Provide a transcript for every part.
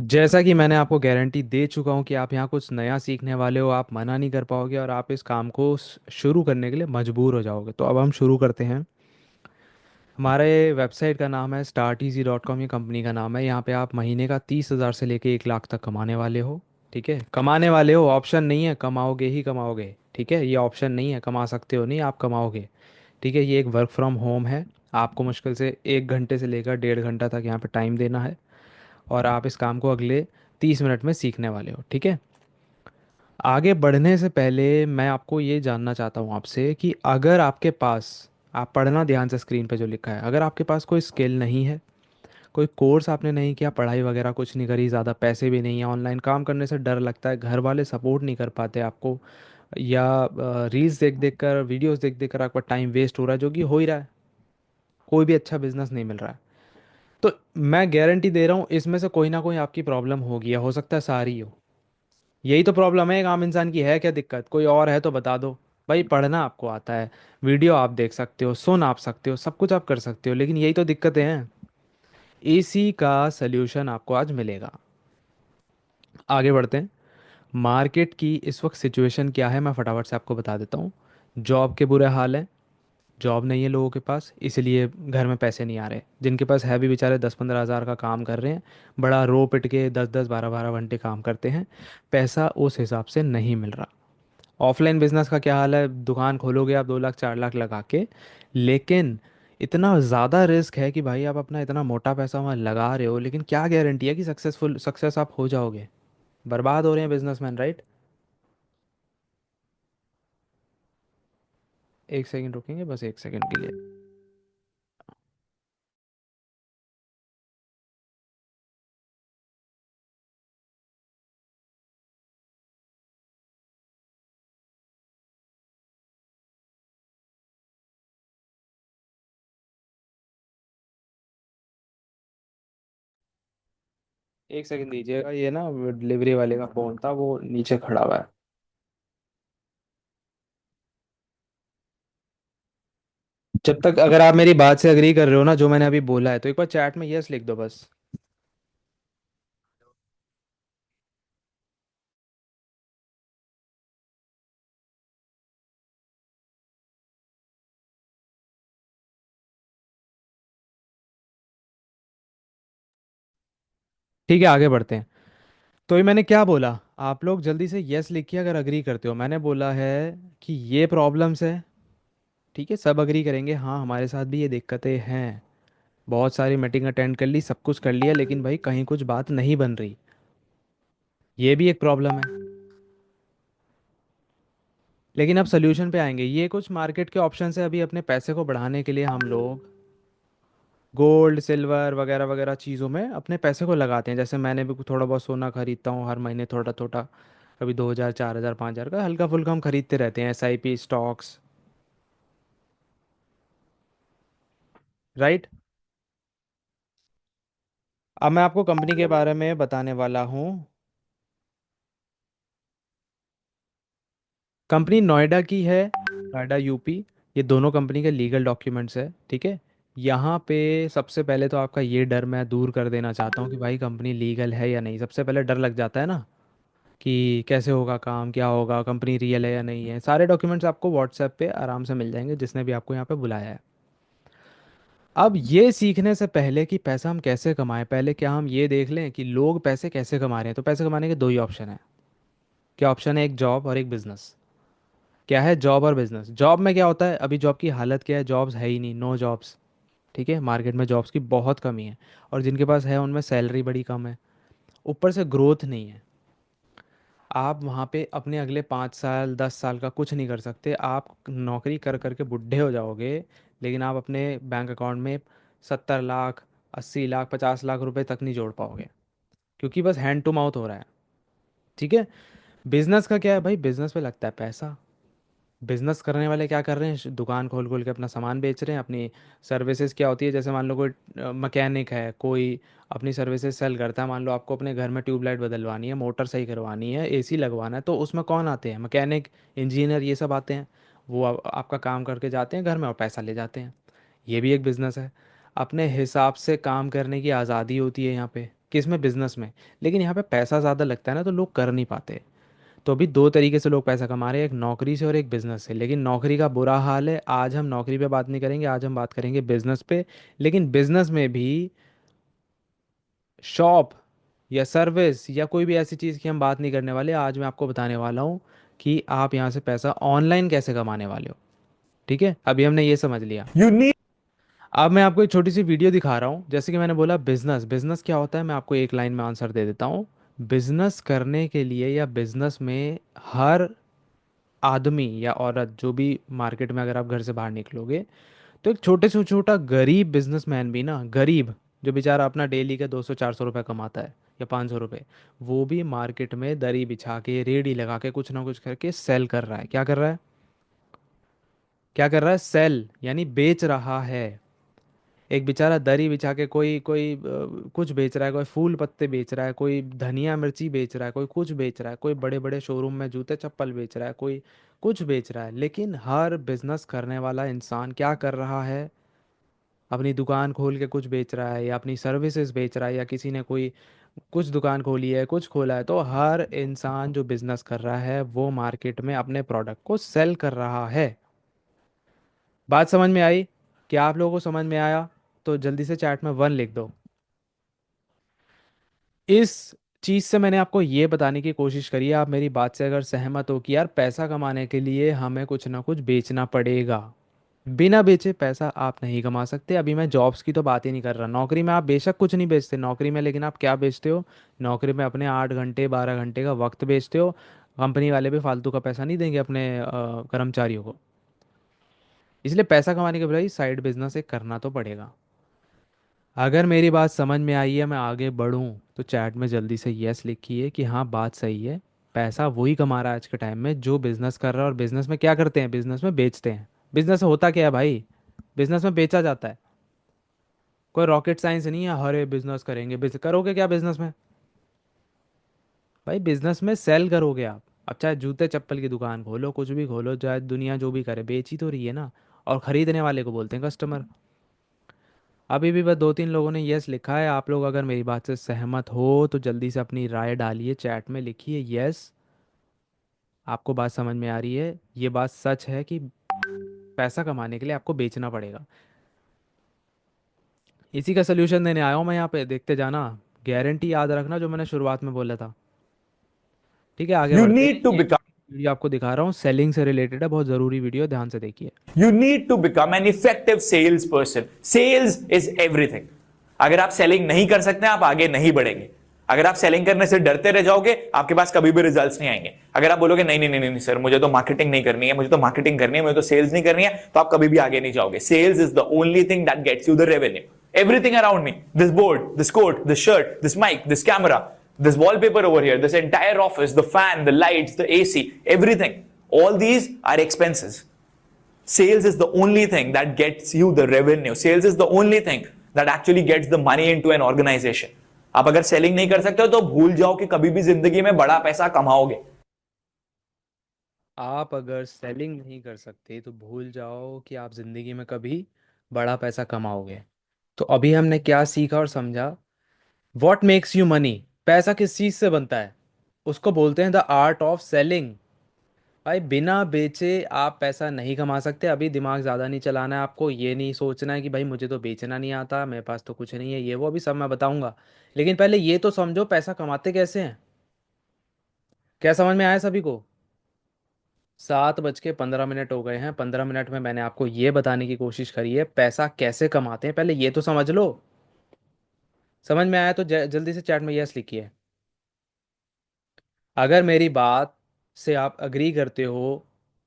जैसा कि मैंने आपको गारंटी दे चुका हूँ कि आप यहाँ कुछ नया सीखने वाले हो, आप मना नहीं कर पाओगे और आप इस काम को शुरू करने के लिए मजबूर हो जाओगे। तो अब हम शुरू करते हैं। हमारे वेबसाइट का नाम है starteasy.com, ये कंपनी का नाम है। यहाँ पे आप महीने का 30,000 से लेके 1 लाख तक कमाने वाले हो। ठीक है, कमाने वाले हो, ऑप्शन नहीं है, कमाओगे ही कमाओगे। ठीक है, ये ऑप्शन नहीं है कमा सकते हो नहीं, आप कमाओगे। ठीक है, ये एक वर्क फ्रॉम होम है। आपको मुश्किल से 1 घंटे से लेकर 1.5 घंटा तक यहाँ पे टाइम देना है और आप इस काम को अगले 30 मिनट में सीखने वाले हो। ठीक है, आगे बढ़ने से पहले मैं आपको ये जानना चाहता हूँ आपसे कि अगर आपके पास, आप पढ़ना ध्यान से स्क्रीन पे जो लिखा है, अगर आपके पास कोई स्किल नहीं है, कोई कोर्स आपने नहीं किया, पढ़ाई वगैरह कुछ नहीं करी, ज़्यादा पैसे भी नहीं है, ऑनलाइन काम करने से डर लगता है, घर वाले सपोर्ट नहीं कर पाते आपको, या रील्स देख देख कर, वीडियोस देख देख कर आपका टाइम वेस्ट हो रहा है, जो कि हो ही रहा है, कोई भी अच्छा बिजनेस नहीं मिल रहा है, तो मैं गारंटी दे रहा हूँ इसमें से कोई ना कोई आपकी प्रॉब्लम होगी, या हो सकता है सारी हो। यही तो प्रॉब्लम है एक आम इंसान की, है क्या दिक्कत, कोई और है तो बता दो। भाई पढ़ना आपको आता है, वीडियो आप देख सकते हो, सुन आप सकते हो, सब कुछ आप कर सकते हो, लेकिन यही तो दिक्कतें हैं। इसी का सल्यूशन आपको आज मिलेगा। आगे बढ़ते हैं। मार्केट की इस वक्त सिचुएशन क्या है मैं फटाफट से आपको बता देता हूँ। जॉब के बुरे हाल हैं, जॉब नहीं है लोगों के पास, इसलिए घर में पैसे नहीं आ रहे। जिनके पास है भी बेचारे 10-15 हज़ार का काम कर रहे हैं, बड़ा रो पिट के 10-10 12-12 घंटे काम करते हैं, पैसा उस हिसाब से नहीं मिल रहा। ऑफलाइन बिजनेस का क्या हाल है, दुकान खोलोगे आप 2 लाख 4 लाख लगा के, लेकिन इतना ज़्यादा रिस्क है कि भाई आप अपना इतना मोटा पैसा वहाँ लगा रहे हो, लेकिन क्या गारंटी है कि सक्सेस आप हो जाओगे। बर्बाद हो रहे हैं बिजनेसमैन, राइट। 1 सेकंड रुकेंगे, बस 1 सेकंड के लिए। 1 सेकंड दीजिएगा, ये ना डिलीवरी वाले का फ़ोन था, वो नीचे खड़ा हुआ है। जब तक अगर आप मेरी बात से अग्री कर रहे हो ना, जो मैंने अभी बोला है, तो एक बार चैट में यस लिख दो बस। ठीक है, आगे बढ़ते हैं। तो ये मैंने क्या बोला, आप लोग जल्दी से यस लिखिए अगर अग्री करते हो। मैंने बोला है कि ये प्रॉब्लम्स है। ठीक है, सब अग्री करेंगे, हाँ हमारे साथ भी ये दिक्कतें हैं। बहुत सारी मीटिंग अटेंड कर ली, सब कुछ कर लिया, लेकिन भाई कहीं कुछ बात नहीं बन रही। ये भी एक प्रॉब्लम है। लेकिन अब सोल्यूशन पे आएंगे। ये कुछ मार्केट के ऑप्शन है, अभी अपने पैसे को बढ़ाने के लिए हम लोग गोल्ड सिल्वर वगैरह वगैरह चीज़ों में अपने पैसे को लगाते हैं। जैसे मैंने भी थोड़ा बहुत सोना खरीदता हूँ हर महीने, थोड़ा थोड़ा, कभी 2,000 4,000 5,000 का हल्का फुल्का हम खरीदते रहते हैं, SIP स्टॉक्स, राइट। अब मैं आपको कंपनी के बारे में बताने वाला हूँ। कंपनी नोएडा की है, नोएडा यूपी। ये दोनों कंपनी के लीगल डॉक्यूमेंट्स है। ठीक है, यहाँ पे सबसे पहले तो आपका ये डर मैं दूर कर देना चाहता हूँ कि भाई कंपनी लीगल है या नहीं। सबसे पहले डर लग जाता है ना कि कैसे होगा काम, क्या होगा, कंपनी रियल है या नहीं है। सारे डॉक्यूमेंट्स आपको व्हाट्सएप पे आराम से मिल जाएंगे, जिसने भी आपको यहाँ पे बुलाया है। अब ये सीखने से पहले कि पैसा हम कैसे कमाएं, पहले क्या हम ये देख लें कि लोग पैसे कैसे कमा रहे हैं। तो पैसे कमाने के दो ही ऑप्शन है। क्या ऑप्शन है, एक जॉब और एक बिजनेस। क्या है, जॉब और बिजनेस। जॉब में क्या होता है, अभी जॉब की हालत क्या है, जॉब्स है ही नहीं, नो जॉब्स। ठीक है, मार्केट में जॉब्स की बहुत कमी है, और जिनके पास है उनमें सैलरी बड़ी कम है, ऊपर से ग्रोथ नहीं है। आप वहाँ पे अपने अगले 5 साल 10 साल का कुछ नहीं कर सकते, आप नौकरी कर करके बुढ़े हो जाओगे, लेकिन आप अपने बैंक अकाउंट में 70 लाख 80 लाख 50 लाख रुपए तक नहीं जोड़ पाओगे, क्योंकि बस हैंड टू माउथ हो रहा है। ठीक है, बिजनेस का क्या है भाई, बिजनेस पे लगता है पैसा। बिजनेस करने वाले क्या कर रहे हैं, दुकान खोल खोल के अपना सामान बेच रहे हैं। अपनी सर्विसेज क्या होती है, जैसे मान लो कोई मैकेनिक है, कोई अपनी सर्विसेज सेल करता है। मान लो आपको अपने घर में ट्यूबलाइट बदलवानी है, मोटर सही करवानी है, AC लगवाना है, तो उसमें कौन आते हैं, मैकेनिक, इंजीनियर, ये सब आते हैं। वो आपका काम करके जाते हैं घर में और पैसा ले जाते हैं। ये भी एक बिजनेस है। अपने हिसाब से काम करने की आज़ादी होती है यहाँ पे। किसमें, बिजनेस में। लेकिन यहाँ पे पैसा ज़्यादा लगता है ना, तो लोग कर नहीं पाते। तो अभी दो तरीके से लोग पैसा कमा रहे हैं, एक नौकरी से और एक बिजनेस से। लेकिन नौकरी का बुरा हाल है, आज हम नौकरी पे बात नहीं करेंगे, आज हम बात करेंगे बिजनेस पे। लेकिन बिजनेस में भी शॉप या सर्विस या कोई भी ऐसी चीज़ की हम बात नहीं करने वाले। आज मैं आपको बताने वाला हूँ कि आप यहाँ से पैसा ऑनलाइन कैसे कमाने वाले हो। ठीक है, अभी हमने ये समझ लिया। You need अब मैं आपको एक छोटी सी वीडियो दिखा रहा हूँ। जैसे कि मैंने बोला, बिजनेस बिजनेस क्या होता है, मैं आपको एक लाइन में आंसर दे देता हूँ। बिजनेस करने के लिए या बिजनेस में हर आदमी या औरत जो भी मार्केट में, अगर आप घर से बाहर निकलोगे, तो एक छोटे से छोटा गरीब बिजनेसमैन भी ना, गरीब जो बेचारा अपना डेली का 200-400 रुपये कमाता है या 500 रुपये, वो भी मार्केट में दरी बिछा के, रेडी लगा के, कुछ ना कुछ करके सेल कर रहा है। क्या कर रहा है, क्या कर रहा है, सेल यानी बेच रहा है। एक बेचारा दरी बिछा के कोई कोई कुछ बेच रहा है, कोई फूल पत्ते बेच रहा है, कोई धनिया मिर्ची बेच रहा है, कोई कुछ बेच रहा है, कोई बड़े बड़े शोरूम में जूते चप्पल बेच रहा है, कोई कुछ बेच रहा है। लेकिन हर बिजनेस करने वाला इंसान क्या कर रहा है, अपनी दुकान खोल के कुछ बेच रहा है, या अपनी सर्विसेज बेच रहा है, या किसी ने कोई कुछ दुकान खोली है, कुछ खोला है। तो हर इंसान जो बिजनेस कर रहा है वो मार्केट में अपने प्रोडक्ट को सेल कर रहा है। बात समझ में आई? क्या आप लोगों को समझ में आया? तो जल्दी से चैट में 1 लिख दो। इस चीज से मैंने आपको ये बताने की कोशिश करी है, आप मेरी बात से अगर सहमत हो, कि यार पैसा कमाने के लिए हमें कुछ ना कुछ बेचना पड़ेगा। बिना बेचे पैसा आप नहीं कमा सकते। अभी मैं जॉब्स की तो बात ही नहीं कर रहा। नौकरी में आप बेशक कुछ नहीं बेचते नौकरी में, लेकिन आप क्या बेचते हो, नौकरी में अपने 8 घंटे 12 घंटे का वक्त बेचते हो। कंपनी वाले भी फालतू का पैसा नहीं देंगे अपने कर्मचारियों को। इसलिए पैसा कमाने के बजाय साइड बिजनेस एक करना तो पड़ेगा। अगर मेरी बात समझ में आई है, मैं आगे बढ़ूं, तो चैट में जल्दी से यस लिखिए कि हाँ बात सही है। पैसा वही कमा रहा है आज के टाइम में जो बिजनेस कर रहा है। और बिजनेस में क्या करते हैं, बिजनेस में बेचते हैं। बिजनेस होता क्या है भाई, बिजनेस में बेचा जाता है। कोई रॉकेट साइंस नहीं है, हरे बिजनेस करेंगे, बिजनेस करोगे क्या बिजनेस में, भाई बिजनेस में सेल करोगे आप। अब चाहे जूते चप्पल की दुकान खोलो, कुछ भी खोलो, चाहे दुनिया जो भी करे, बेच ही तो रही है ना। और खरीदने वाले को बोलते हैं कस्टमर। अभी भी बस 2-3 लोगों ने यस लिखा है। आप लोग अगर मेरी बात से सहमत हो तो जल्दी से अपनी राय डालिए, चैट में लिखिए यस। आपको बात समझ में आ रही है, ये बात सच है कि पैसा कमाने के लिए आपको बेचना पड़ेगा। इसी का सोल्यूशन देने आया हूँ मैं यहाँ पे, देखते जाना। गारंटी याद रखना जो मैंने शुरुआत में बोला था। ठीक है, आगे you बढ़ते हैं। need to ये become वीडियो आपको दिखा रहा हूँ, सेलिंग से रिलेटेड है, बहुत ज़रूरी वीडियो, ध्यान से देखिए। you need to become an effective salesperson. Sales is everything. अगर आप सेलिंग नहीं कर सकते हैं, आप आगे नहीं बढ़ेंगे। अगर आप सेलिंग करने से डरते रह जाओगे, आपके पास कभी भी रिजल्ट्स नहीं आएंगे। अगर आप बोलोगे नहीं नहीं नहीं नहीं सर, मुझे तो मार्केटिंग नहीं करनी है, मुझे तो मार्केटिंग करनी है, मुझे तो सेल्स नहीं करनी है, तो आप कभी भी आगे नहीं जाओगे। Sales is the only thing that gets you the revenue. Everything around me, this board, this coat, this shirt, this mic, this camera, this wallpaper over here, this entire office, the fan, the lights, the AC, everything, all these are expenses. Sales is the only thing that gets you the revenue. Sales is the only thing that actually gets the money into an organization. आप अगर selling नहीं कर सकते हो तो भूल जाओ कि कभी भी जिंदगी में बड़ा पैसा कमाओगे। आप अगर सेलिंग नहीं कर सकते तो भूल जाओ कि आप ज़िंदगी में कभी बड़ा पैसा कमाओगे। तो अभी हमने क्या सीखा और समझा। वॉट मेक्स यू मनी, पैसा किस चीज़ से बनता है, उसको बोलते हैं द आर्ट ऑफ सेलिंग। भाई बिना बेचे आप पैसा नहीं कमा सकते। अभी दिमाग ज़्यादा नहीं चलाना है आपको, ये नहीं सोचना है कि भाई मुझे तो बेचना नहीं आता, मेरे पास तो कुछ नहीं है, ये वो अभी सब मैं बताऊंगा। लेकिन पहले ये तो समझो पैसा कमाते कैसे हैं। क्या समझ में आया सभी को? 7:15 हो गए हैं। 15 मिनट में मैंने आपको ये बताने की कोशिश करी है पैसा कैसे कमाते हैं, पहले ये तो समझ लो। समझ में आया तो जल्दी से चैट में यस लिखिए। अगर मेरी बात से आप अग्री करते हो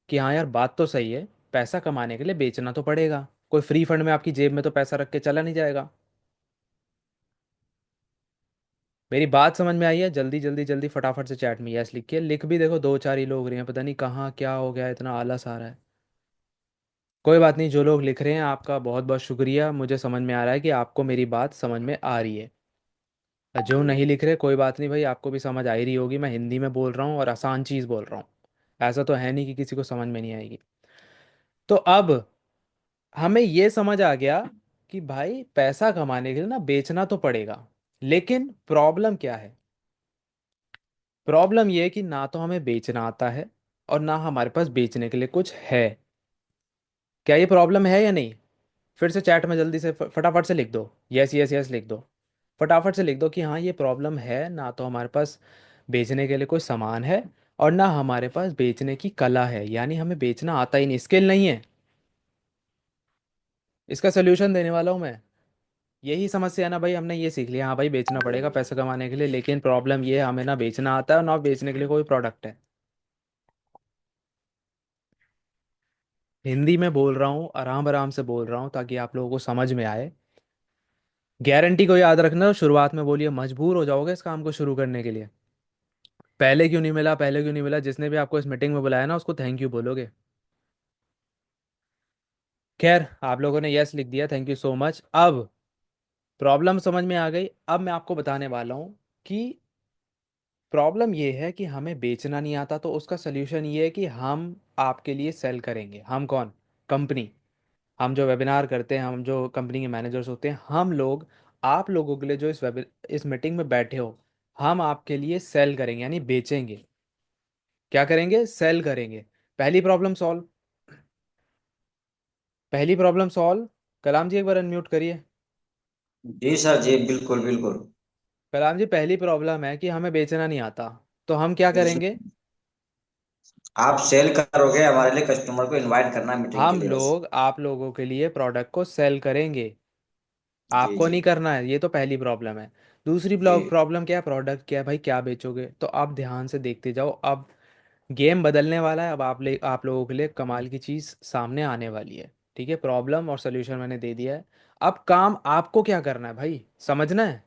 कि हाँ यार बात तो सही है, पैसा कमाने के लिए बेचना तो पड़ेगा। कोई फ्री फंड में आपकी जेब में तो पैसा रख के चला नहीं जाएगा। मेरी बात समझ में आई है? जल्दी जल्दी जल्दी फटाफट से चैट में यस लिखिए। लिख भी देखो, 2-4 ही लोग रहे हैं, पता नहीं कहाँ क्या हो गया, इतना आलस आ रहा है। कोई बात नहीं, जो लोग लिख रहे हैं आपका बहुत बहुत शुक्रिया। मुझे समझ में आ रहा है कि आपको मेरी बात समझ में आ रही है। और जो नहीं लिख रहे, कोई बात नहीं भाई, आपको भी समझ आ ही रही होगी। मैं हिंदी में बोल रहा हूँ और आसान चीज़ बोल रहा हूँ। ऐसा तो है नहीं कि किसी को समझ में नहीं आएगी। तो अब हमें ये समझ आ गया कि भाई पैसा कमाने के लिए ना बेचना तो पड़ेगा। लेकिन प्रॉब्लम क्या है? प्रॉब्लम ये है कि ना तो हमें बेचना आता है और ना हमारे पास बेचने के लिए कुछ है। क्या ये प्रॉब्लम है या नहीं? फिर से चैट में जल्दी से फटाफट से लिख दो, यस यस यस लिख दो। फटाफट से लिख दो कि हाँ ये प्रॉब्लम है, ना तो हमारे पास बेचने के लिए कोई सामान है और ना हमारे पास बेचने की कला है, यानी हमें बेचना आता ही नहीं, स्किल नहीं है। इसका सोल्यूशन देने वाला हूँ मैं। यही समस्या है ना भाई, हमने ये सीख लिया हाँ भाई बेचना पड़ेगा पैसे कमाने के लिए, लेकिन प्रॉब्लम ये है हमें ना बेचना आता है और ना बेचने के लिए कोई प्रोडक्ट है। हिंदी में बोल रहा हूँ, आराम आराम से बोल रहा हूँ ताकि आप लोगों को समझ में आए। गारंटी को याद रखना, शुरुआत में बोलिए मजबूर हो जाओगे इस काम को शुरू करने के लिए। पहले क्यों नहीं मिला, पहले क्यों नहीं मिला, जिसने भी आपको इस मीटिंग में बुलाया ना उसको थैंक यू बोलोगे। खैर आप लोगों ने यस लिख दिया, थैंक यू सो मच। अब प्रॉब्लम समझ में आ गई। अब मैं आपको बताने वाला हूँ कि प्रॉब्लम ये है कि हमें बेचना नहीं आता, तो उसका सोल्यूशन ये है कि हम आपके लिए सेल करेंगे। हम कौन? कंपनी। हम जो वेबिनार करते हैं, हम जो कंपनी के मैनेजर्स होते हैं, हम लोग आप लोगों के लिए जो इस मीटिंग में बैठे हो, हम आपके लिए सेल करेंगे, यानी बेचेंगे। क्या करेंगे? सेल करेंगे। पहली प्रॉब्लम सॉल्व। पहली प्रॉब्लम सॉल्व। कलाम जी एक बार अनम्यूट करिए। जी सर, जी बिल्कुल बिल्कुल। कलाम जी पहली प्रॉब्लम है कि हमें बेचना नहीं आता, तो हम क्या जी सर, करेंगे? आप सेल करोगे, हमारे लिए कस्टमर को इनवाइट करना है मीटिंग के हम लिए बस। लोग आप लोगों के लिए प्रोडक्ट को सेल करेंगे। जी आपको जी नहीं करना है, ये तो पहली प्रॉब्लम है। दूसरी जी प्रॉब्लम क्या है? प्रोडक्ट क्या है भाई, क्या बेचोगे? तो आप ध्यान से देखते जाओ, अब गेम बदलने वाला है। अब आप लोगों के लिए कमाल की चीज़ सामने आने वाली है। ठीक है, प्रॉब्लम और सोल्यूशन मैंने दे दिया है। अब काम आपको क्या करना है भाई, समझना है।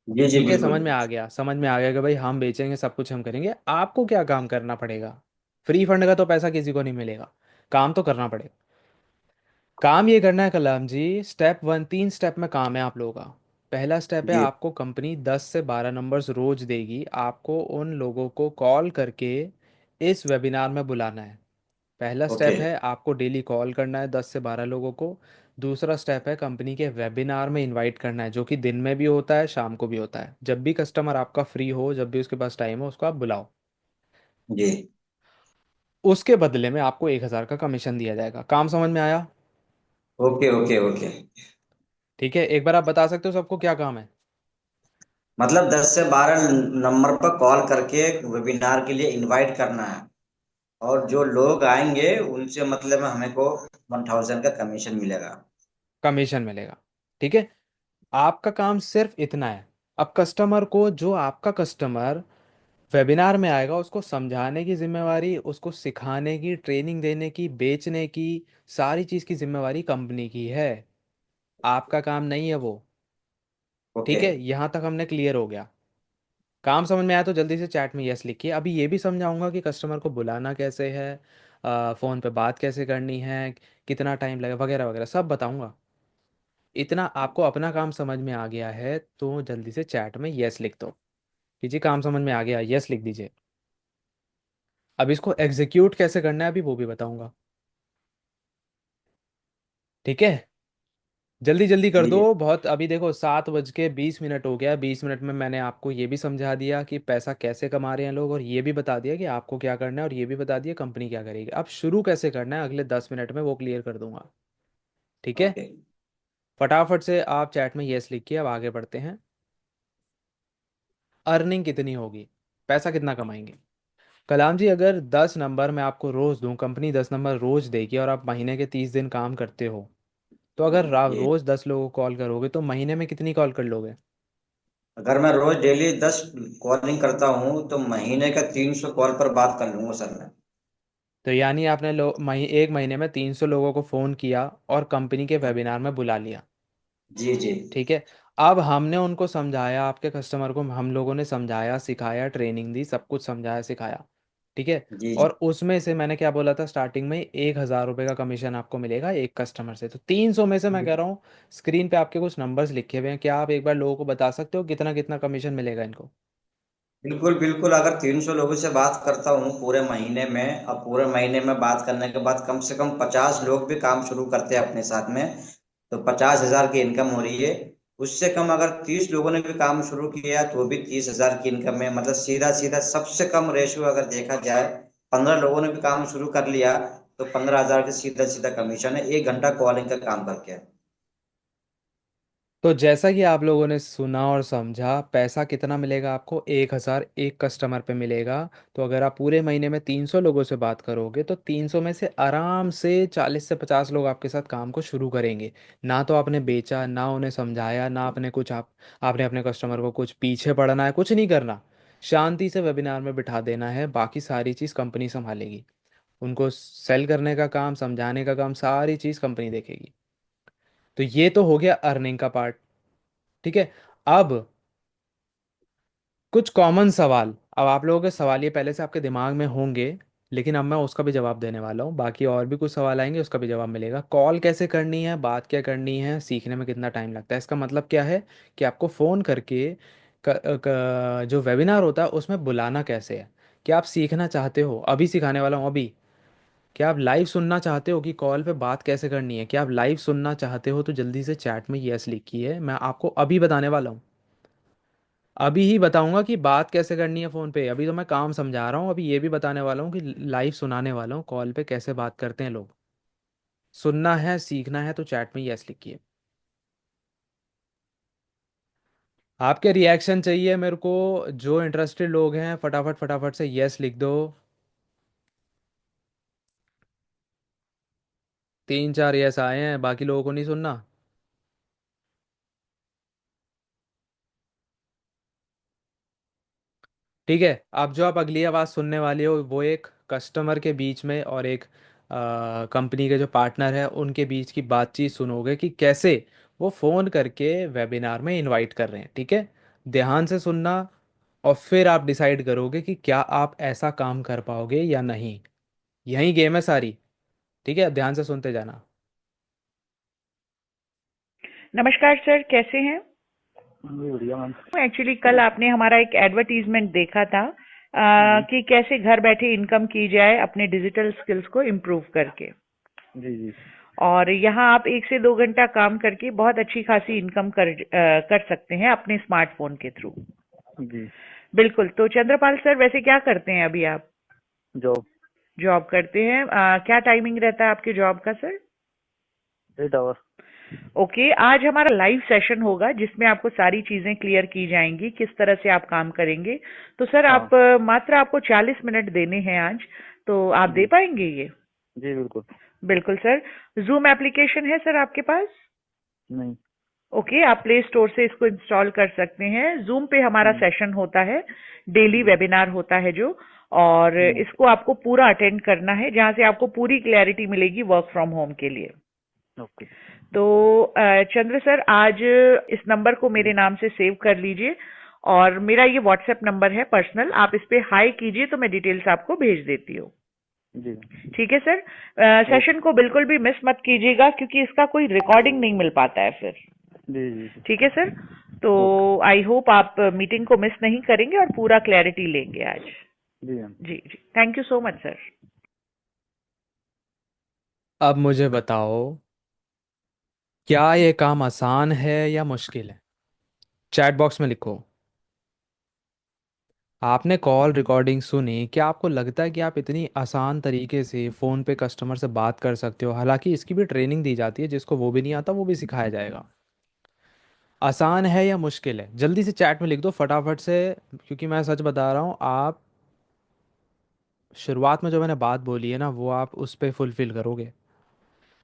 जी जी ठीक है, बिल्कुल। समझ में आ गया, समझ में आ गया कि भाई हम बेचेंगे, सब कुछ हम करेंगे। आपको क्या काम करना पड़ेगा? फ्री फंड का तो पैसा किसी को नहीं मिलेगा, काम तो करना पड़ेगा। काम ये करना है कलाम जी, स्टेप वन, 3 स्टेप में काम है आप लोगों का। पहला स्टेप है, जी आपको कंपनी 10 से 12 नंबर्स रोज देगी, आपको उन लोगों को कॉल करके इस वेबिनार में बुलाना है। पहला ओके। स्टेप है आपको डेली कॉल करना है 10 से 12 लोगों को। दूसरा स्टेप है कंपनी के वेबिनार में इनवाइट करना है, जो कि दिन में भी होता है शाम को भी होता है। जब भी कस्टमर आपका फ्री हो, जब भी उसके पास टाइम हो, उसको आप बुलाओ। जी। उसके बदले में आपको 1,000 का कमीशन दिया जाएगा। काम समझ में आया? Okay okay okay. ठीक है, एक बार आप बता सकते हो सबको क्या काम है? मतलब 10 से 12 नंबर पर कॉल करके वेबिनार के लिए इनवाइट करना है, और जो लोग आएंगे उनसे मतलब हमें को 1000 का कमीशन मिलेगा। कमीशन मिलेगा। ठीक है, आपका काम सिर्फ इतना है। अब कस्टमर को, जो आपका कस्टमर वेबिनार में आएगा, उसको समझाने की जिम्मेवारी, उसको सिखाने की, ट्रेनिंग देने की, बेचने की, सारी चीज़ की जिम्मेवारी कंपनी की है। आपका काम नहीं है वो। ओके। ठीक है, यहाँ तक हमने क्लियर हो गया। काम समझ में आया तो जल्दी से चैट में यस लिखिए। अभी ये भी समझाऊंगा कि कस्टमर को बुलाना कैसे है, फ़ोन पे बात कैसे करनी है, कितना टाइम लगेगा, वगैरह वगैरह सब बताऊंगा। इतना आपको अपना काम समझ में आ गया है तो जल्दी से चैट में यस लिख दो कि जी काम समझ में आ गया, यस लिख दीजिए। अब इसको एग्जीक्यूट कैसे करना है अभी वो भी बताऊंगा। ठीक है, जल्दी जल्दी कर दो। जी बहुत, अभी देखो 7:20 हो गया। 20 मिनट में मैंने आपको ये भी समझा दिया कि पैसा कैसे कमा रहे हैं लोग, और ये भी बता दिया कि आपको क्या करना है, और ये भी बता दिया कंपनी क्या करेगी। अब शुरू कैसे करना है अगले 10 मिनट में वो क्लियर कर दूंगा। ठीक है, ओके। फटाफट से आप चैट में यस लिखिए, अब आगे बढ़ते हैं। अर्निंग कितनी होगी, पैसा कितना कमाएंगे? कलाम जी अगर 10 नंबर मैं आपको रोज दूं, कंपनी 10 नंबर रोज देगी और आप महीने के 30 दिन काम करते हो, तो अगर जी, रोज 10 लोगों को कॉल करोगे तो महीने में कितनी कॉल कर लोगे? अगर मैं रोज डेली 10 कॉलिंग करता हूँ तो महीने का 300 कॉल पर बात कर लूंगा सर मैं। तो यानी आपने एक महीने में 300 लोगों को फ़ोन किया और कंपनी के वेबिनार में बुला लिया। जी जी ठीक है, अब हमने उनको समझाया, आपके कस्टमर को हम लोगों ने समझाया, सिखाया, ट्रेनिंग दी, सब कुछ समझाया सिखाया। ठीक है, जी जी। और उसमें से मैंने क्या बोला था स्टार्टिंग में, 1,000 रुपये का कमीशन आपको मिलेगा एक कस्टमर से। तो 300 में से मैं कह रहा हूँ, स्क्रीन पे आपके कुछ नंबर्स लिखे हुए हैं, क्या आप एक बार लोगों को बता सकते हो कितना कितना कमीशन मिलेगा इनको? बिल्कुल बिल्कुल, अगर 300 लोगों से बात करता हूँ पूरे महीने में, और पूरे महीने में बात करने के बाद कम से कम 50 लोग भी काम शुरू करते हैं अपने साथ में, तो 50,000 की इनकम हो रही है। उससे कम अगर 30 लोगों ने भी काम शुरू किया तो भी 30,000 की इनकम है। मतलब सीधा सीधा सबसे कम रेशियो अगर देखा जाए, 15 लोगों ने भी काम शुरू कर लिया तो 15,000 की सीधा सीधा कमीशन है, 1 घंटा कॉलिंग का काम करके। तो जैसा कि आप लोगों ने सुना और समझा, पैसा कितना मिलेगा आपको? 1,000 एक कस्टमर पे मिलेगा। तो अगर आप पूरे महीने में 300 लोगों से बात करोगे तो 300 में से आराम से 40 से 50 लोग आपके साथ काम को शुरू करेंगे। ना तो आपने बेचा, ना उन्हें समझाया, ना आपने कुछ आपने अपने कस्टमर को कुछ पीछे पड़ना है, कुछ नहीं करना। शांति से वेबिनार में बिठा देना है, बाकी सारी चीज़ कंपनी संभालेगी। उनको सेल करने का काम, समझाने का काम, सारी चीज़ कंपनी देखेगी। तो ये तो हो गया अर्निंग का पार्ट। ठीक है। अब कुछ कॉमन सवाल, अब आप लोगों के सवाल ये पहले से आपके दिमाग में होंगे, लेकिन अब मैं उसका भी जवाब देने वाला हूँ। बाकी और भी कुछ सवाल आएंगे, उसका भी जवाब मिलेगा। कॉल कैसे करनी है, बात क्या करनी है, सीखने में कितना टाइम लगता है। इसका मतलब क्या है कि आपको फ़ोन करके जो वेबिनार होता है उसमें बुलाना कैसे है। क्या आप सीखना चाहते हो? अभी सिखाने वाला हूँ अभी। क्या आप लाइव सुनना चाहते हो कि कॉल पे बात कैसे करनी है? क्या आप लाइव सुनना चाहते हो तो जल्दी से चैट में यस लिखिए, मैं आपको अभी बताने वाला हूँ। अभी ही बताऊंगा कि बात कैसे करनी है फ़ोन पे। अभी तो मैं काम समझा रहा हूँ, अभी ये भी बताने वाला हूँ कि लाइव सुनाने वाला हूँ कॉल पे कैसे बात करते हैं लोग। सुनना है, सीखना है तो चैट में यस लिखिए। आपके रिएक्शन चाहिए मेरे को। जो इंटरेस्टेड लोग हैं फटाफट फटाफट से यस लिख दो। 3 4 यस आए हैं, बाकी लोगों को नहीं सुनना। ठीक है। अब जो आप अगली आवाज़ सुनने वाले हो वो एक कस्टमर के बीच में और एक कंपनी के जो पार्टनर है उनके बीच की बातचीत सुनोगे कि कैसे वो फ़ोन करके वेबिनार में इनवाइट कर रहे हैं। ठीक है। ध्यान से सुनना और फिर आप डिसाइड करोगे कि क्या आप ऐसा काम कर पाओगे या नहीं। यही गेम है सारी। ठीक है, ध्यान से सुनते जाना। नमस्कार सर, कैसे हैं? जी बढ़िया मैम। एक्चुअली कल आपने हमारा एक एडवर्टीजमेंट देखा था जी कि कैसे घर बैठे इनकम की जाए अपने डिजिटल स्किल्स को इम्प्रूव करके। जी जी और यहाँ आप 1 से 2 घंटा काम करके बहुत अच्छी खासी इनकम कर सकते हैं अपने स्मार्टफोन के थ्रू। जी। बिल्कुल। तो चंद्रपाल सर, वैसे क्या करते हैं अभी आप? जॉब। जॉब करते हैं। क्या टाइमिंग रहता है आपके जॉब का सर? 8 आवर। ओके, आज हमारा लाइव सेशन होगा जिसमें आपको सारी चीजें क्लियर की जाएंगी, किस तरह से आप काम करेंगे। तो सर हाँ। आप मात्र आपको 40 मिनट देने हैं आज, तो आप दे जी पाएंगे ये? जी बिल्कुल। बिल्कुल सर। जूम एप्लीकेशन है सर आपके पास? नहीं। ओके, आप प्ले स्टोर से इसको इंस्टॉल कर सकते हैं। जूम पे हमारा हम्म, सेशन होता है, डेली जी। वेबिनार होता है जो, और हम्म, इसको आपको पूरा अटेंड करना है जहां से आपको पूरी क्लैरिटी मिलेगी वर्क फ्रॉम होम के लिए। ओके। तो चंद्र सर, आज इस नंबर को मेरे जी नाम से सेव कर लीजिए, और मेरा ये व्हाट्सएप नंबर है पर्सनल, आप इस पे हाई कीजिए तो मैं डिटेल्स आपको भेज देती हूँ। जी। ठीक है सर। ओके। सेशन को बिल्कुल भी मिस मत कीजिएगा क्योंकि इसका कोई रिकॉर्डिंग नहीं मिल पाता है फिर। जी जी जी। ठीक है सर। तो ओके। आई होप आप मीटिंग को मिस नहीं करेंगे और पूरा क्लैरिटी लेंगे आज। जी मैम। जी जी, thank you so much sir. अब मुझे बताओ, क्या ये काम आसान है या मुश्किल है? चैट बॉक्स में लिखो। आपने कॉल रिकॉर्डिंग सुनी, क्या आपको लगता है कि आप इतनी आसान तरीके से फ़ोन पे कस्टमर से बात कर सकते हो? हालांकि इसकी भी ट्रेनिंग दी जाती है, जिसको वो भी नहीं आता वो भी सिखाया जाएगा। आसान है या मुश्किल है? जल्दी से चैट में लिख दो फटाफट से। क्योंकि मैं सच बता रहा हूँ, आप शुरुआत में जो मैंने बात बोली है ना वो आप उस पर फुलफिल करोगे।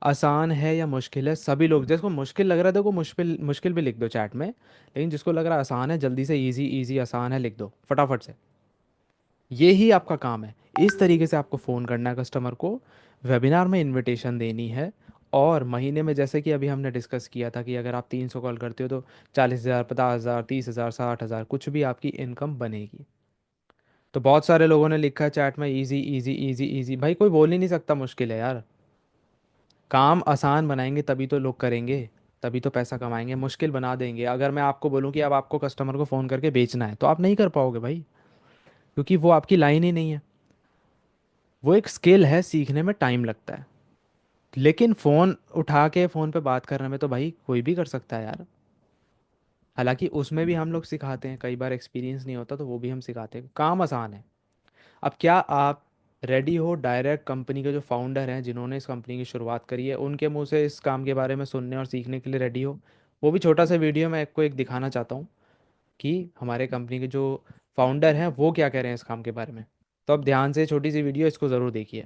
आसान है या मुश्किल है? सभी लोग, जिसको मुश्किल लग रहा है देखो, मुश्किल मुश्किल भी लिख दो चैट में, लेकिन जिसको लग रहा है आसान है जल्दी से इजी इजी आसान है लिख दो फटाफट से। ये ही आपका काम है। इस तरीके से आपको फ़ोन करना है कस्टमर को, वेबिनार में इनविटेशन देनी है। और महीने में जैसे कि अभी हमने डिस्कस किया था कि अगर आप 300 कॉल करते हो तो 40,000, 50,000, 30,000, 60,000 कुछ भी आपकी इनकम बनेगी। तो बहुत सारे लोगों ने लिखा है चैट में इजी इजी इजी इजी। भाई कोई बोल ही नहीं सकता मुश्किल है यार। काम आसान बनाएंगे तभी तो लोग करेंगे, तभी तो पैसा कमाएंगे। मुश्किल बना देंगे, अगर मैं आपको बोलूँ कि अब आपको कस्टमर को फ़ोन करके बेचना है तो आप नहीं कर पाओगे भाई, क्योंकि वो आपकी लाइन ही नहीं है। वो एक स्किल है, सीखने में टाइम लगता है। लेकिन फ़ोन उठा के फ़ोन पे बात करने में तो भाई कोई भी कर सकता है यार। हालांकि उसमें भी हम लोग सिखाते हैं, कई बार एक्सपीरियंस नहीं होता तो वो भी हम सिखाते हैं, काम आसान है। अब क्या आप रेडी हो डायरेक्ट कंपनी के जो फाउंडर हैं जिन्होंने इस कंपनी की शुरुआत करी है उनके मुंह से इस काम के बारे में सुनने और सीखने के लिए रेडी हो? वो भी छोटा सा वीडियो मैं आपको एक दिखाना चाहता हूँ कि हमारे कंपनी के जो फाउंडर हैं वो क्या कह रहे हैं इस काम के बारे में। तो अब ध्यान से छोटी सी वीडियो इसको ज़रूर देखिए।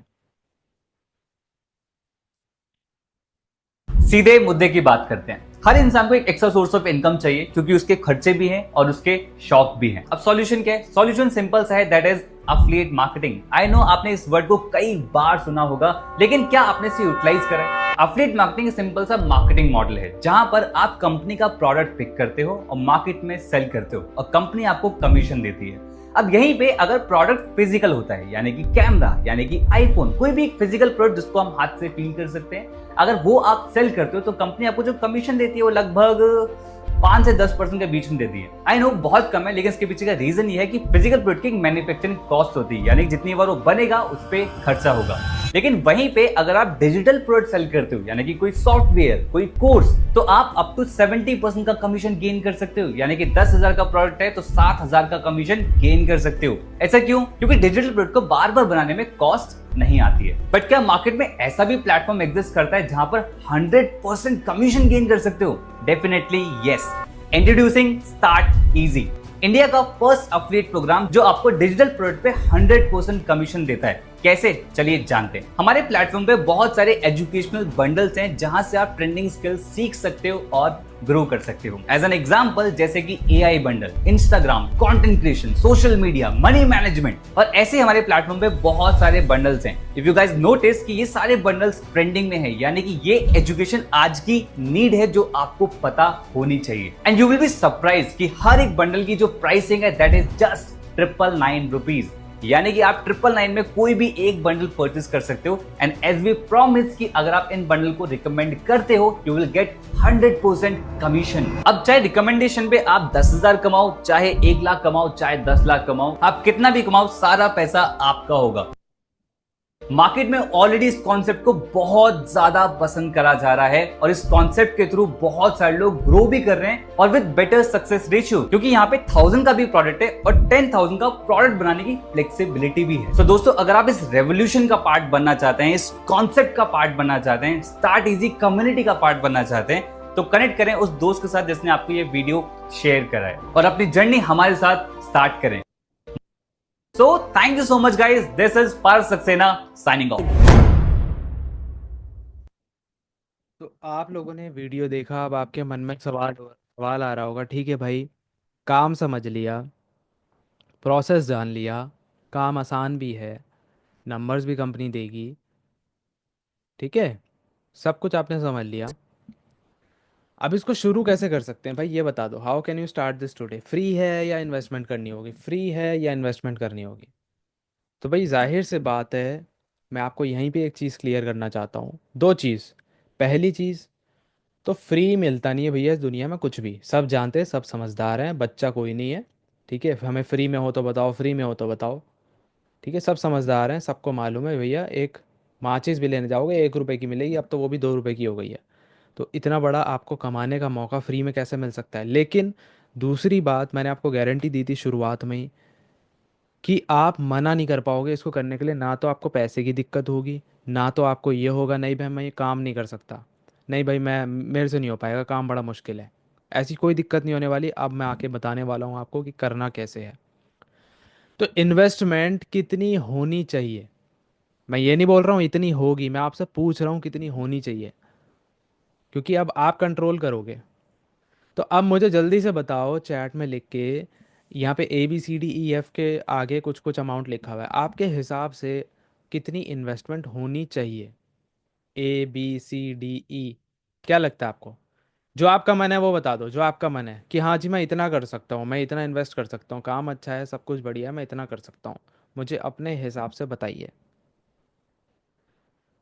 सीधे मुद्दे की बात करते हैं। हर इंसान को एक एक्स्ट्रा सोर्स ऑफ इनकम चाहिए क्योंकि उसके खर्चे भी हैं और उसके शौक भी हैं। अब सॉल्यूशन क्या है? सॉल्यूशन सिंपल सा है, that is affiliate marketing. I know आपने इस वर्ड को कई बार सुना होगा, लेकिन क्या आपने इसे यूटिलाइज करा है? अफिलिएट मार्केटिंग सिंपल सा मार्केटिंग मॉडल है जहां पर आप कंपनी का प्रोडक्ट पिक करते हो और मार्केट में सेल करते हो और कंपनी आपको कमीशन देती है। अब यहीं पे अगर प्रोडक्ट फिजिकल होता है, यानी कि कैमरा, यानी कि आईफोन, कोई भी एक फिजिकल प्रोडक्ट जिसको हम हाथ से फील कर सकते हैं, अगर वो आप सेल करते हो तो कंपनी आपको जो कमीशन देती है वो लगभग 5 से 10% के बीच में देती है। आई नो बहुत कम है, लेकिन इसके पीछे का रीजन ये है कि फिजिकल प्रोडक्ट की मैन्युफैक्चरिंग कॉस्ट होती है, यानी जितनी बार वो बनेगा उस पर खर्चा होगा। लेकिन वहीं पे अगर आप डिजिटल प्रोडक्ट सेल करते हो, यानी कि कोई सॉफ्टवेयर, कोई कोर्स, तो आप अप टू 70% का कमीशन गेन कर सकते हो। यानी कि 10,000 का प्रोडक्ट है तो 7,000 का कमीशन गेन कर सकते हो। ऐसा क्यों? क्योंकि डिजिटल प्रोडक्ट को बार बार बनाने में कॉस्ट नहीं आती है। बट क्या मार्केट में ऐसा भी प्लेटफॉर्म एग्जिस्ट करता है जहां पर 100% कमीशन गेन कर सकते हो? Definitely yes. Introducing start easy, India का फर्स्ट अफिलिएट प्रोग्राम जो आपको डिजिटल प्रोडक्ट पे 100% कमीशन देता है। कैसे? चलिए जानते हैं। हमारे प्लेटफॉर्म पे बहुत सारे एजुकेशनल बंडल्स हैं जहां से आप ट्रेंडिंग स्किल्स सीख सकते हो और ग्रो कर सकते हो। एज एन एग्जांपल, जैसे कि AI bundle, Instagram, content creation, social media, money management, और ऐसे हमारे प्लेटफॉर्म पे बहुत सारे बंडल्स हैं। इफ यू गाइस नोटिस कि ये सारे बंडल्स ट्रेंडिंग में है, यानी कि ये एजुकेशन आज की नीड है जो आपको पता होनी चाहिए। And you will be surprise कि हर एक बंडल की जो प्राइसिंग है दैट इज जस्ट 999 रुपीज, यानी कि आप 999 में कोई भी एक बंडल परचेस कर सकते हो। एंड एज वी प्रॉमिस कि अगर आप इन बंडल को रिकमेंड करते हो यू विल गेट 100% कमीशन। अब चाहे रिकमेंडेशन पे आप 10,000 कमाओ, चाहे 1 लाख कमाओ, चाहे 10 लाख कमाओ, आप कितना भी कमाओ, सारा पैसा आपका होगा। मार्केट में ऑलरेडी इस कॉन्सेप्ट को बहुत ज्यादा पसंद करा जा रहा है और इस कॉन्सेप्ट के थ्रू बहुत सारे लोग ग्रो भी कर रहे हैं और विद बेटर सक्सेस रेशियो, क्योंकि यहाँ पे 1000 का भी प्रोडक्ट है और 10,000 का प्रोडक्ट बनाने की फ्लेक्सिबिलिटी भी है। तो दोस्तों, अगर आप इस रेवोल्यूशन का पार्ट बनना चाहते हैं, इस कॉन्सेप्ट का पार्ट बनना चाहते हैं, स्टार्ट इजी कम्युनिटी का पार्ट बनना चाहते हैं, तो कनेक्ट करें उस दोस्त के साथ जिसने आपको ये वीडियो शेयर करा है और अपनी जर्नी हमारे साथ स्टार्ट करें। So thank you so much guys, this is Parth Saxena signing off. तो आप लोगों ने वीडियो देखा, अब आपके मन में सवाल आ रहा होगा, ठीक है भाई, काम समझ लिया, प्रोसेस जान लिया, काम आसान भी है, नंबर्स भी कंपनी देगी, ठीक है, सब कुछ आपने समझ लिया, अब इसको शुरू कैसे कर सकते हैं भाई, ये बता दो। How can you start this today? Free है या इन्वेस्टमेंट करनी होगी? फ्री है या इन्वेस्टमेंट करनी होगी? तो भाई जाहिर से बात है, मैं आपको यहीं पे एक चीज़ क्लियर करना चाहता हूँ, दो चीज़। पहली चीज़, तो फ्री मिलता नहीं है भैया इस दुनिया में कुछ भी, सब जानते हैं, सब समझदार हैं, बच्चा कोई नहीं है, ठीक है। हमें फ्री में हो तो बताओ, फ्री में हो तो बताओ, ठीक है, सब समझदार हैं, सबको मालूम है भैया, एक माचिस भी लेने जाओगे 1 रुपए की मिलेगी, अब तो वो भी 2 रुपए की हो गई है। तो इतना बड़ा आपको कमाने का मौका फ्री में कैसे मिल सकता है? लेकिन दूसरी बात, मैंने आपको गारंटी दी थी शुरुआत में ही कि आप मना नहीं कर पाओगे इसको करने के लिए। ना तो आपको पैसे की दिक्कत होगी, ना तो आपको ये होगा नहीं भाई मैं ये काम नहीं कर सकता, नहीं भाई मैं मेरे से नहीं हो पाएगा, काम बड़ा मुश्किल है। ऐसी कोई दिक्कत नहीं होने वाली। अब मैं आके बताने वाला हूँ आपको कि करना कैसे है। तो इन्वेस्टमेंट कितनी होनी चाहिए? मैं ये नहीं बोल रहा हूँ इतनी होगी, मैं आपसे पूछ रहा हूँ कितनी होनी चाहिए, क्योंकि अब आप कंट्रोल करोगे। तो अब मुझे जल्दी से बताओ चैट में लिख के, यहाँ पे ABCDEF के आगे कुछ कुछ अमाउंट लिखा हुआ है, आपके हिसाब से कितनी इन्वेस्टमेंट होनी चाहिए? ABCDE, क्या लगता है आपको? जो आपका मन है वो बता दो, जो आपका मन है कि हाँ जी मैं इतना कर सकता हूँ, मैं इतना इन्वेस्ट कर सकता हूँ, काम अच्छा है, सब कुछ बढ़िया है, मैं इतना कर सकता हूँ, मुझे अपने हिसाब से बताइए।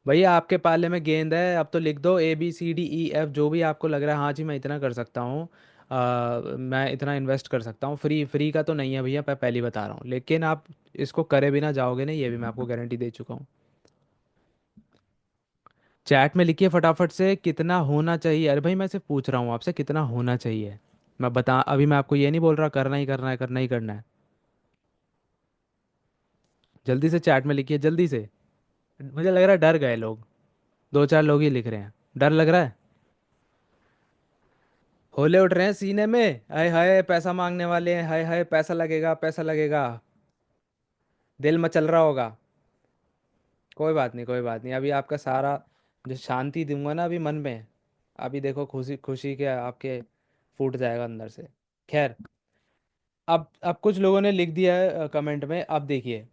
भैया आपके पाले में गेंद है, अब तो लिख दो ABCDEF, जो भी आपको लग रहा है हाँ जी मैं इतना कर सकता हूँ, मैं इतना इन्वेस्ट कर सकता हूँ। फ्री फ्री का तो नहीं है भैया, मैं पहले ही बता रहा हूँ, लेकिन आप इसको करे बिना जाओगे नहीं, ये भी मैं आपको गारंटी दे चुका हूँ। चैट में लिखिए फटाफट से कितना होना चाहिए। अरे भाई मैं सिर्फ पूछ रहा हूँ आपसे कितना होना चाहिए। अभी मैं आपको ये नहीं बोल रहा करना ही करना है, करना ही करना है। जल्दी से चैट में लिखिए, जल्दी से। मुझे लग रहा है डर गए लोग, दो चार लोग ही लिख रहे हैं, डर लग रहा है। होले उठ रहे हैं सीने में, हाय हाय पैसा मांगने वाले हैं, हाय हाय पैसा लगेगा पैसा लगेगा, दिल में चल रहा होगा। कोई बात नहीं, कोई बात नहीं, अभी आपका सारा जो शांति दूंगा ना अभी मन में, अभी देखो खुशी खुशी के आपके फूट जाएगा अंदर से। खैर, अब कुछ लोगों ने लिख दिया है कमेंट में, अब देखिए।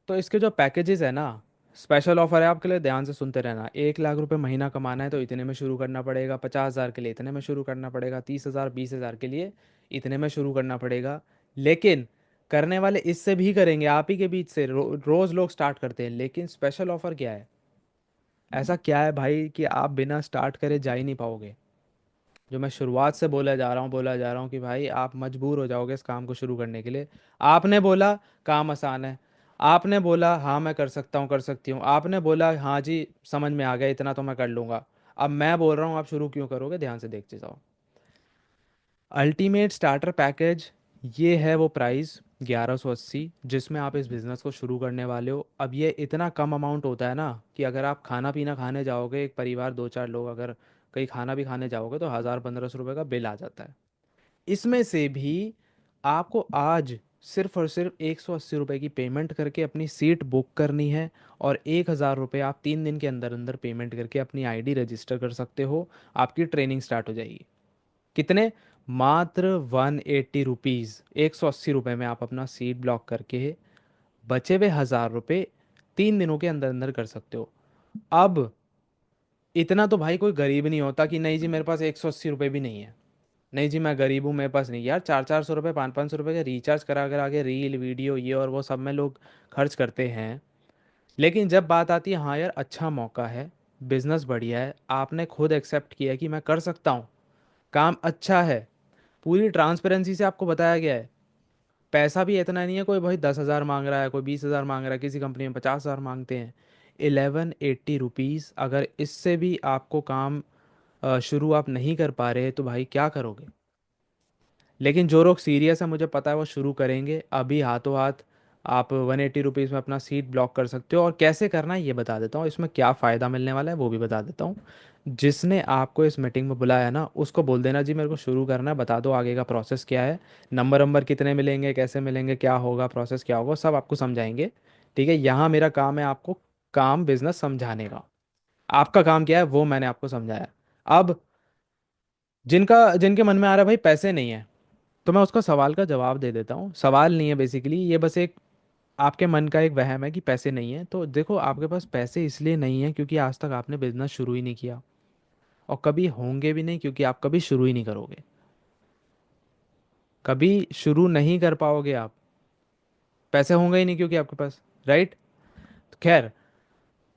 तो इसके जो पैकेजेस है ना, स्पेशल ऑफर है आपके लिए, ध्यान से सुनते रहना। 1 लाख रुपए महीना कमाना है तो इतने में शुरू करना पड़ेगा, 50,000 के लिए इतने में शुरू करना पड़ेगा, 30,000 20,000 के लिए इतने में शुरू करना पड़ेगा। लेकिन करने वाले इससे भी करेंगे, आप ही के बीच से रोज लोग स्टार्ट करते हैं। लेकिन स्पेशल ऑफर क्या है, ऐसा क्या है भाई कि आप बिना स्टार्ट करे जा ही नहीं पाओगे। जो मैं शुरुआत से बोला जा रहा हूँ कि भाई आप मजबूर हो जाओगे इस काम को शुरू करने के लिए। आपने बोला काम आसान है, आपने बोला हाँ मैं कर सकता हूँ कर सकती हूँ, आपने बोला हाँ जी समझ में आ गया इतना तो मैं कर लूँगा। अब मैं बोल रहा हूँ आप शुरू क्यों करोगे, ध्यान से देखते जाओ। अल्टीमेट स्टार्टर पैकेज, ये है वो प्राइस 1180 जिसमें आप इस बिज़नेस को शुरू करने वाले हो। अब ये इतना कम अमाउंट होता है ना कि अगर आप खाना पीना खाने जाओगे, एक परिवार दो चार लोग अगर कहीं खाना भी खाने जाओगे तो 1,000 1500 रुपये का बिल आ जाता है। इसमें से भी आपको आज सिर्फ और सिर्फ 180 रुपये की पेमेंट करके अपनी सीट बुक करनी है, और 1,000 रुपये आप 3 दिन के अंदर अंदर पेमेंट करके अपनी आईडी रजिस्टर कर सकते हो। आपकी ट्रेनिंग स्टार्ट हो जाएगी। कितने, मात्र 180 रुपीज़, 180 रुपये में आप अपना सीट ब्लॉक करके बचे हुए 1,000 रुपये 3 दिनों के अंदर अंदर कर सकते हो। अब इतना तो भाई कोई गरीब नहीं होता कि नहीं जी मेरे पास 180 रुपये भी नहीं है, नहीं जी मैं गरीब हूँ मेरे पास नहीं। यार 400 400 रुपये 500 500 रुपये के रिचार्ज करा कर आगे रील वीडियो ये और वो सब में लोग खर्च करते हैं। लेकिन जब बात आती है हाँ यार अच्छा मौका है, बिजनेस बढ़िया है, आपने खुद एक्सेप्ट किया कि मैं कर सकता हूँ, काम अच्छा है, पूरी ट्रांसपेरेंसी से आपको बताया गया है, पैसा भी इतना नहीं है कोई भाई 10,000 मांग रहा है, कोई 20,000 मांग रहा है, किसी कंपनी में 50,000 मांगते हैं। 1180 रुपीज़, अगर इससे भी आपको काम शुरू आप नहीं कर पा रहे तो भाई क्या करोगे। लेकिन जो लोग सीरियस है मुझे पता है वो शुरू करेंगे अभी हाथों हाथ। आप 180 रुपीज़ में अपना सीट ब्लॉक कर सकते हो, और कैसे करना है ये बता देता हूँ, इसमें क्या फ़ायदा मिलने वाला है वो भी बता देता हूँ। जिसने आपको इस मीटिंग में बुलाया ना उसको बोल देना जी मेरे को शुरू करना है, बता दो आगे का प्रोसेस क्या है, नंबर नंबर कितने मिलेंगे, कैसे मिलेंगे, क्या होगा प्रोसेस, क्या होगा, सब आपको समझाएंगे। ठीक है, यहाँ मेरा काम है आपको काम बिजनेस समझाने का, आपका काम क्या है वो मैंने आपको समझाया। अब जिनका जिनके मन में आ रहा है भाई पैसे नहीं है, तो मैं उसका सवाल का जवाब दे देता हूँ। सवाल नहीं है बेसिकली, ये बस एक आपके मन का एक वहम है कि पैसे नहीं है। तो देखो आपके पास पैसे इसलिए नहीं है क्योंकि आज तक आपने बिजनेस शुरू ही नहीं किया, और कभी होंगे भी नहीं क्योंकि आप कभी शुरू ही नहीं करोगे, कभी शुरू नहीं कर पाओगे आप, पैसे होंगे ही नहीं क्योंकि आपके पास, राइट। तो खैर,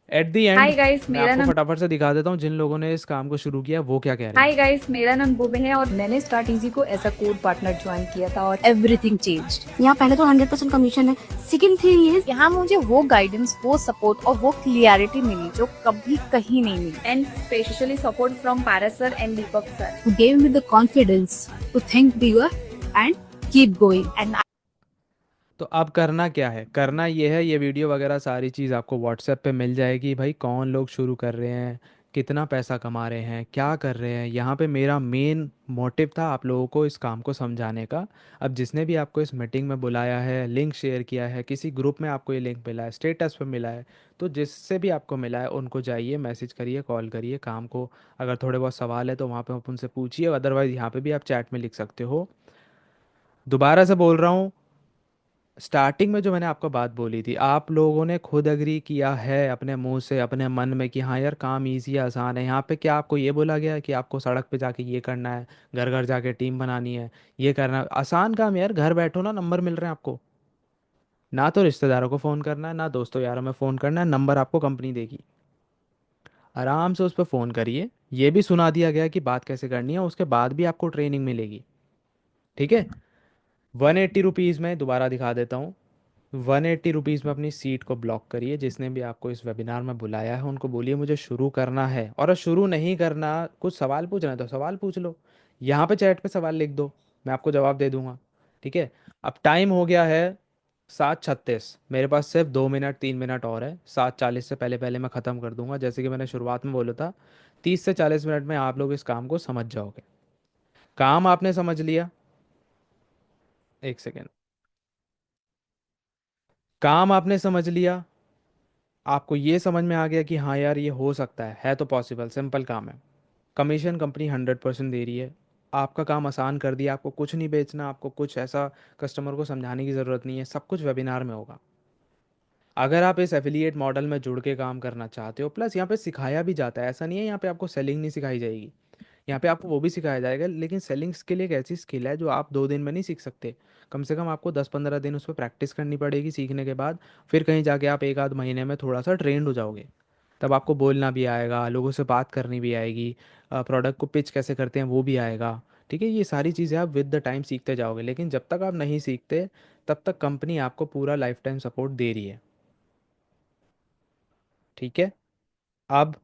at the high and guys मैं मेरा आपको नाम फटाफट से दिखा देता हूँ जिन लोगों ने इस काम को शुरू किया वो क्या कह रहे हाय हैं। गाइस मेरा नाम भूमि है और मैंने स्टार्ट इजी को as a core partner join किया था और एवरीथिंग चेंज्ड। यहाँ पहले तो 100% कमीशन है। सेकंड थिंग इज यहाँ मुझे वो गाइडेंस, वो सपोर्ट और वो क्लियरिटी मिली जो कभी कहीं नहीं मिली, and specially support from Paras sir and Deepak sir who gave me the confidence to think bigger and keep going. And तो अब करना क्या है, करना ये है, ये वीडियो वगैरह सारी चीज़ आपको व्हाट्सएप पे मिल जाएगी भाई, कौन लोग शुरू कर रहे हैं, कितना पैसा कमा रहे हैं, क्या कर रहे हैं। यहाँ पे मेरा मेन मोटिव था आप लोगों को इस काम को समझाने का। अब जिसने भी आपको इस मीटिंग में बुलाया है, लिंक शेयर किया है, किसी ग्रुप में आपको ये लिंक मिला है, स्टेटस पे मिला है, तो जिससे भी आपको मिला है उनको जाइए मैसेज करिए कॉल करिए, काम को अगर थोड़े बहुत सवाल है तो वहाँ पे आप उनसे पूछिए, अदरवाइज़ यहाँ पे भी आप चैट में लिख सकते हो। दोबारा से बोल रहा हूँ, स्टार्टिंग में जो मैंने आपको बात बोली थी आप लोगों ने खुद एग्री किया है अपने मुंह से अपने मन में कि हाँ यार काम इजी है आसान है। यहाँ पे क्या आपको ये बोला गया है कि आपको सड़क पे जाके ये करना है, घर घर जाके टीम बनानी है, ये करना है। आसान काम है यार, घर बैठो ना, नंबर मिल रहे हैं आपको, ना तो रिश्तेदारों को फ़ोन करना है ना दोस्तों यारों में फ़ोन करना है, नंबर आपको कंपनी देगी, आराम से उस पर फ़ोन करिए। ये भी सुना दिया गया है कि बात कैसे करनी है, उसके बाद भी आपको ट्रेनिंग मिलेगी। ठीक है, 180 रुपीज़ में दोबारा दिखा देता हूँ। 180 रुपीज़ में अपनी सीट को ब्लॉक करिए। जिसने भी आपको इस वेबिनार में बुलाया है उनको बोलिए मुझे शुरू करना है, और शुरू नहीं करना कुछ सवाल पूछना है तो सवाल पूछ लो। यहाँ पे चैट पे सवाल लिख दो, मैं आपको जवाब दे दूंगा। ठीक है। अब टाइम हो गया है 7:36, मेरे पास सिर्फ 2 मिनट 3 मिनट और है, 7:40 से पहले पहले मैं ख़त्म कर दूंगा। जैसे कि मैंने शुरुआत में बोला था, 30 से 40 मिनट में आप लोग इस काम को समझ जाओगे। काम आपने समझ लिया, एक सेकेंड, काम आपने समझ लिया, आपको ये समझ में आ गया कि हाँ यार ये हो सकता है तो पॉसिबल, सिंपल काम है। कमीशन कंपनी 100% दे रही है, आपका काम आसान कर दिया, आपको कुछ नहीं बेचना, आपको कुछ ऐसा कस्टमर को समझाने की ज़रूरत नहीं है, सब कुछ वेबिनार में होगा। अगर आप इस एफिलिएट मॉडल में जुड़ के काम करना चाहते हो, प्लस यहाँ पे सिखाया भी जाता है, ऐसा नहीं है यहाँ पे आपको सेलिंग नहीं सिखाई जाएगी, यहाँ पे आपको वो भी सिखाया जाएगा, लेकिन सेलिंग स्किल एक ऐसी स्किल है जो आप 2 दिन में नहीं सीख सकते। कम से कम आपको 10-15 दिन उस पर प्रैक्टिस करनी पड़ेगी, सीखने के बाद फिर कहीं जाके आप एक आध महीने में थोड़ा सा ट्रेंड हो जाओगे। तब आपको बोलना भी आएगा, लोगों से बात करनी भी आएगी, प्रोडक्ट को पिच कैसे करते हैं वो भी आएगा। ठीक है, ये सारी चीज़ें आप विद द टाइम सीखते जाओगे, लेकिन जब तक आप नहीं सीखते तब तक कंपनी आपको पूरा लाइफ टाइम सपोर्ट दे रही है। ठीक है। अब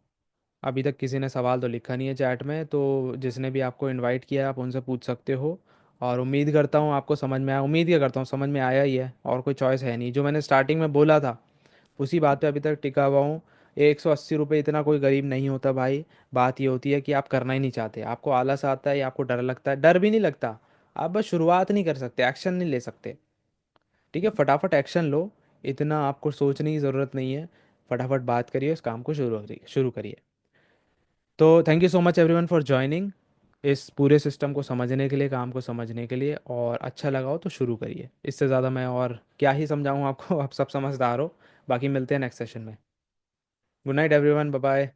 अभी तक किसी ने सवाल तो लिखा नहीं है चैट में, तो जिसने भी आपको इनवाइट किया है आप उनसे पूछ सकते हो। और उम्मीद करता हूँ आपको समझ में आया, उम्मीद क्या करता हूँ समझ में आया ही है, और कोई चॉइस है नहीं। जो मैंने स्टार्टिंग में बोला था उसी बात पे अभी तक टिका हुआ हूँ। 180 रुपये इतना कोई गरीब नहीं होता भाई। बात ये होती है कि आप करना ही नहीं चाहते, आपको आलस आता है या आपको डर लगता है, डर भी नहीं लगता, आप बस शुरुआत नहीं कर सकते, एक्शन नहीं ले सकते। ठीक है, फटाफट एक्शन लो, इतना आपको सोचने की ज़रूरत नहीं है। फटाफट बात करिए, इस काम को शुरू करिए। तो thank you so much everyone for joining, इस पूरे सिस्टम को समझने के लिए, काम को समझने के लिए। और अच्छा लगा हो तो शुरू करिए, इससे ज़्यादा मैं और क्या ही समझाऊँ आपको, आप सब समझदार हो। बाकी मिलते हैं नेक्स्ट सेशन में। Good night everyone, bye bye.